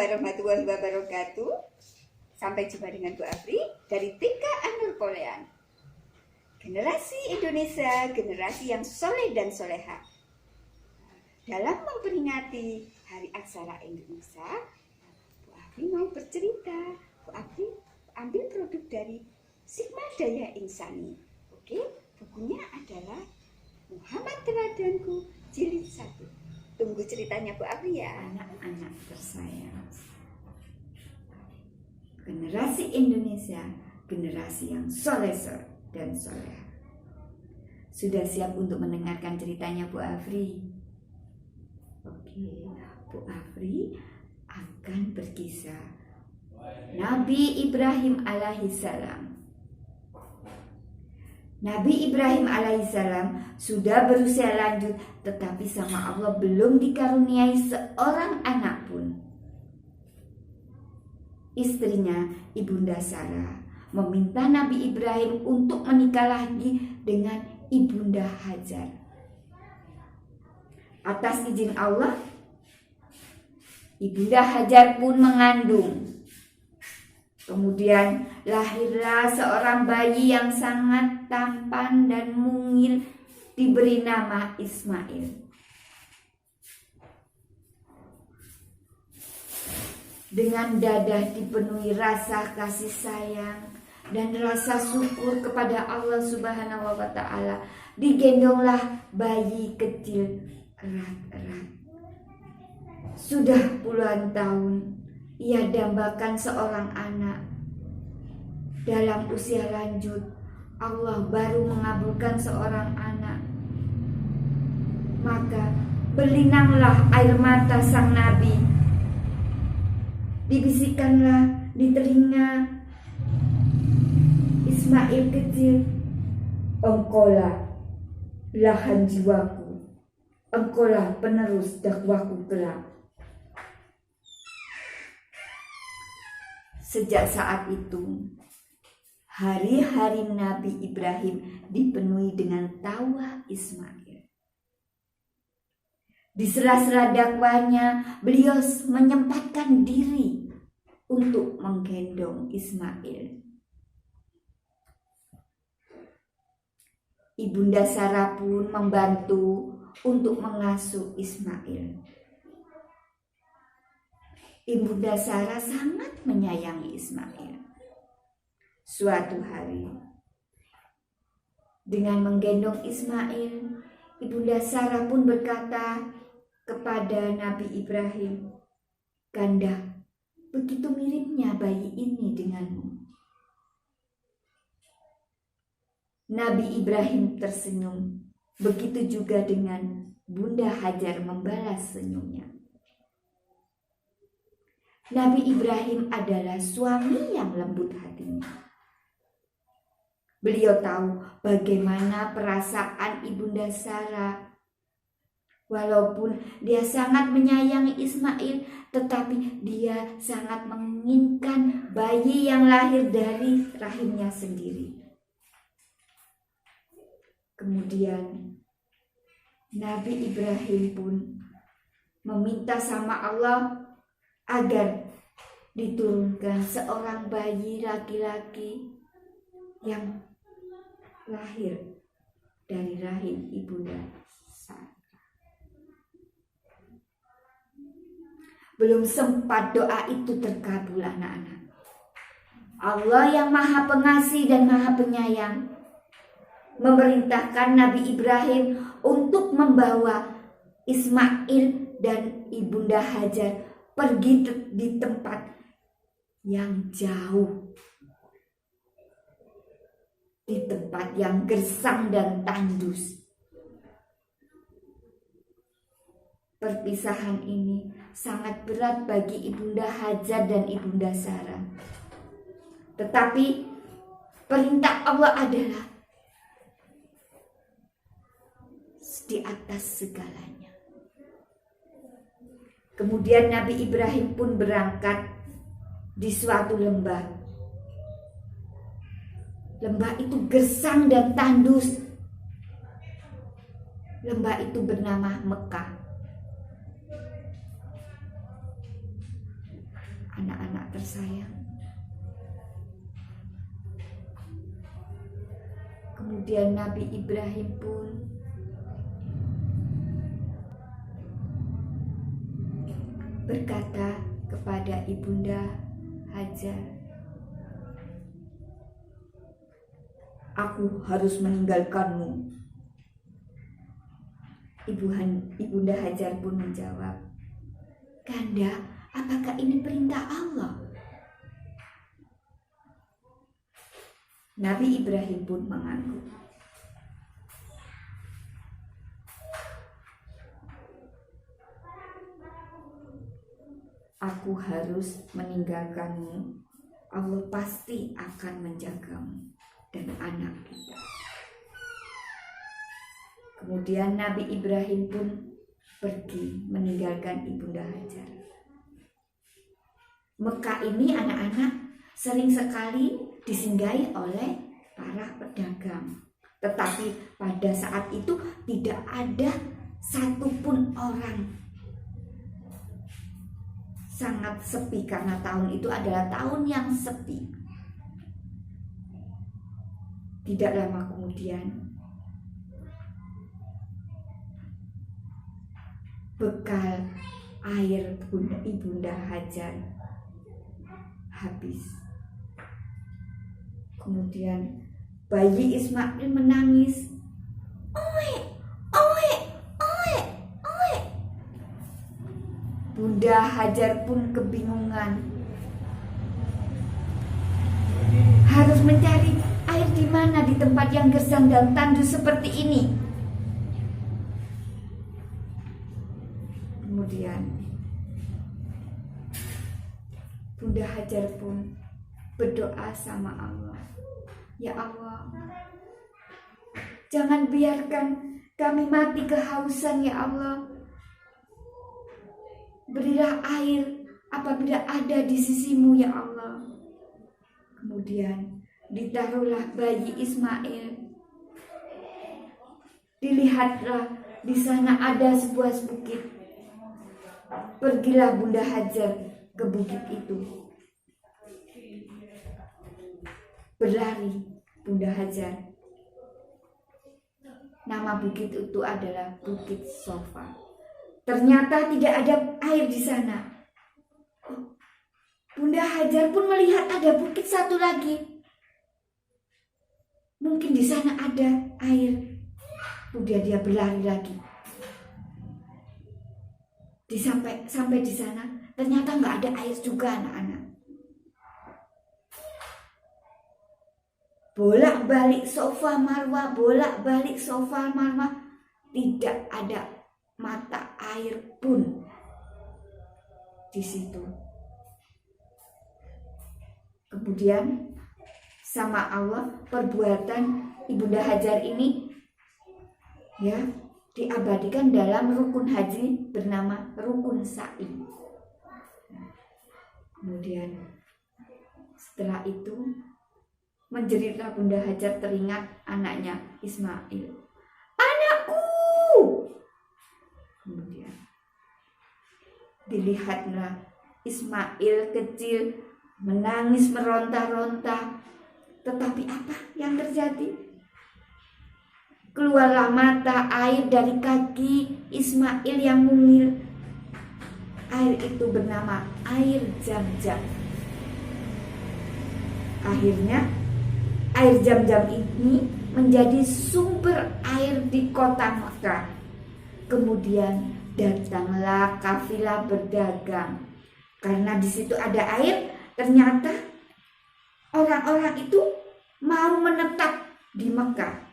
warahmatullahi wabarakatuh. Sampai jumpa dengan Bu Afri dari TK An-Nur Polean. Generasi Indonesia, generasi yang soleh dan soleha. Dalam memperingati Hari Aksara Indonesia, Bu Afri mau bercerita. Bu Afri ambil produk dari Sigma Daya Insani. Oke, bukunya adalah Muhammad Teladanku Jilid 1. Tunggu ceritanya Bu Afri ya. Anak-anak tersayang, generasi Indonesia, generasi yang soleh dan soleha. Sudah siap untuk mendengarkan ceritanya Bu Afri? Oke, Bu Afri akan berkisah Nabi Ibrahim alaihissalam. Nabi Ibrahim alaihissalam sudah berusia lanjut, tetapi sama Allah belum dikaruniai seorang anak pun. Istrinya, Ibunda Sarah, meminta Nabi Ibrahim untuk menikah lagi dengan Ibunda Hajar. Atas izin Allah, Ibunda Hajar pun mengandung. Kemudian lahirlah seorang bayi yang sangat tampan dan mungil, diberi nama Ismail. Dengan dada dipenuhi rasa kasih sayang dan rasa syukur kepada Allah Subhanahu wa Ta'ala, digendonglah bayi kecil erat-erat. Sudah puluhan tahun ia dambakan seorang anak. Dalam usia lanjut, Allah baru mengabulkan seorang anak. Maka berlinanglah air mata sang Nabi. Dibisikkanlah di telinga Ismail kecil, "Engkaulah belahan jiwaku, engkaulah penerus dakwaku kelak." Sejak saat itu, hari-hari Nabi Ibrahim dipenuhi dengan tawa Ismail. Di sela-sela dakwahnya, beliau menyempatkan diri untuk menggendong Ismail. Ibunda Sarah pun membantu untuk mengasuh Ismail. Ibunda Sarah sangat menyayangi Ismail. Suatu hari, dengan menggendong Ismail, Ibunda Sarah pun berkata kepada Nabi Ibrahim, "Kanda, begitu miripnya bayi ini denganmu." Nabi Ibrahim tersenyum. Begitu juga dengan Bunda Hajar membalas senyumnya. Nabi Ibrahim adalah suami yang lembut hatinya. Beliau tahu bagaimana perasaan Ibunda Sarah. Walaupun dia sangat menyayangi Ismail, tetapi dia sangat menginginkan bayi yang lahir dari rahimnya sendiri. Kemudian Nabi Ibrahim pun meminta sama Allah agar diturunkan seorang bayi laki-laki yang lahir dari rahim Ibunda Sarah. Belum sempat doa itu terkabul, anak-anak. Allah yang Maha Pengasih dan Maha Penyayang memerintahkan Nabi Ibrahim untuk membawa Ismail dan Ibunda Hajar pergi di tempat yang jauh, di tempat yang gersang dan tandus. Perpisahan ini sangat berat bagi Ibunda Hajar dan Ibunda Sarah. Tetapi perintah Allah adalah di atas segalanya. Kemudian Nabi Ibrahim pun berangkat di suatu lembah. Lembah itu gersang dan tandus. Lembah itu bernama Mekah. anak-anak tersayang. Kemudian Nabi Ibrahim pun berkata kepada Ibunda Hajar, "Aku harus meninggalkanmu." Ibunda Hajar pun menjawab, "Kanda, apakah ini perintah Allah?" Nabi Ibrahim pun mengangguk. "Aku harus meninggalkanmu. Allah pasti akan menjagamu dan anak kita." Kemudian Nabi Ibrahim pun pergi meninggalkan Ibunda Hajar. Mekah ini anak-anak sering sekali disinggahi oleh para pedagang. Tetapi pada saat itu tidak ada satupun orang. Sangat sepi karena tahun itu adalah tahun yang sepi. Tidak lama kemudian, bekal air Ibunda Hajar habis. Kemudian bayi Ismail menangis, "Oe, oe, oe, oe." Bunda Hajar pun kebingungan, harus mencari air di mana di tempat yang gersang dan tandus seperti ini. Kemudian Bunda Hajar pun berdoa sama Allah, "Ya Allah, jangan biarkan kami mati kehausan ya Allah. Berilah air apabila ada di sisimu ya Allah." Kemudian ditaruhlah bayi Ismail. Dilihatlah di sana ada sebuah bukit. Pergilah Bunda Hajar ke bukit itu. Berlari Bunda Hajar. Nama bukit itu adalah Bukit Sofa. Ternyata tidak ada air di sana. Bunda Hajar pun melihat ada bukit satu lagi. Mungkin di sana ada air. Kemudian dia berlari lagi. Sampai di sana ternyata nggak ada air juga anak-anak. Bolak-balik Sofa Marwah, bolak-balik Sofa Marwah, tidak ada mata air pun di situ. Kemudian sama Allah perbuatan Ibunda Hajar ini ya diabadikan dalam rukun haji bernama rukun sa'i. Kemudian setelah itu menjeritlah Bunda Hajar teringat anaknya Ismail. "Anakku!" Kemudian dilihatlah Ismail kecil menangis meronta-ronta. Tetapi apa yang terjadi? Keluarlah mata air dari kaki Ismail yang mungil. Air itu bernama air Zam-Zam. Akhirnya air Zam-Zam ini menjadi sumber air di kota Mekah. Kemudian datanglah kafilah berdagang. Karena di situ ada air, ternyata orang-orang itu mau menetap di Mekah.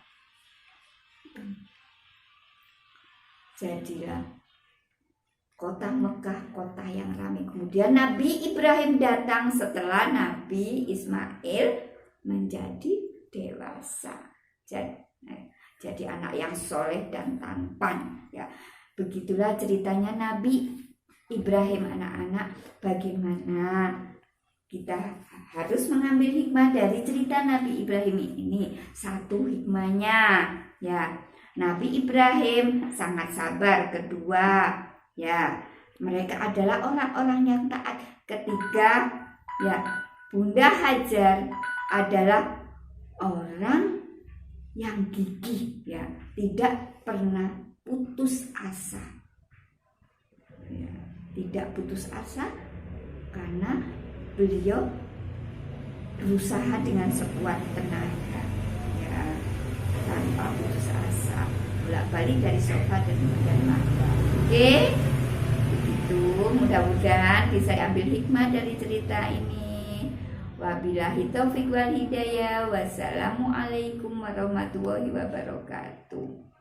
Jadilah kota Mekah kota yang ramai. Kemudian Nabi Ibrahim datang setelah Nabi Ismail menjadi dewasa. Jadi anak yang soleh dan tampan. Ya, begitulah ceritanya Nabi Ibrahim anak-anak. Bagaimana kita harus mengambil hikmah dari cerita Nabi Ibrahim ini. Satu hikmahnya, ya, Nabi Ibrahim sangat sabar. Kedua, ya, Mereka adalah orang-orang yang taat. Ketiga, ya, Bunda Hajar adalah orang yang gigih, ya, tidak pernah putus asa. Ya, tidak putus asa karena beliau berusaha dengan sekuat tenaga, ya, tanpa putus asa, bolak-balik dari sofa dan kemudian marwah. Oke, begitu. Mudah-mudahan bisa ambil hikmah dari cerita ini. Wabillahi taufiq wal hidayah. Wassalamualaikum warahmatullahi wabarakatuh.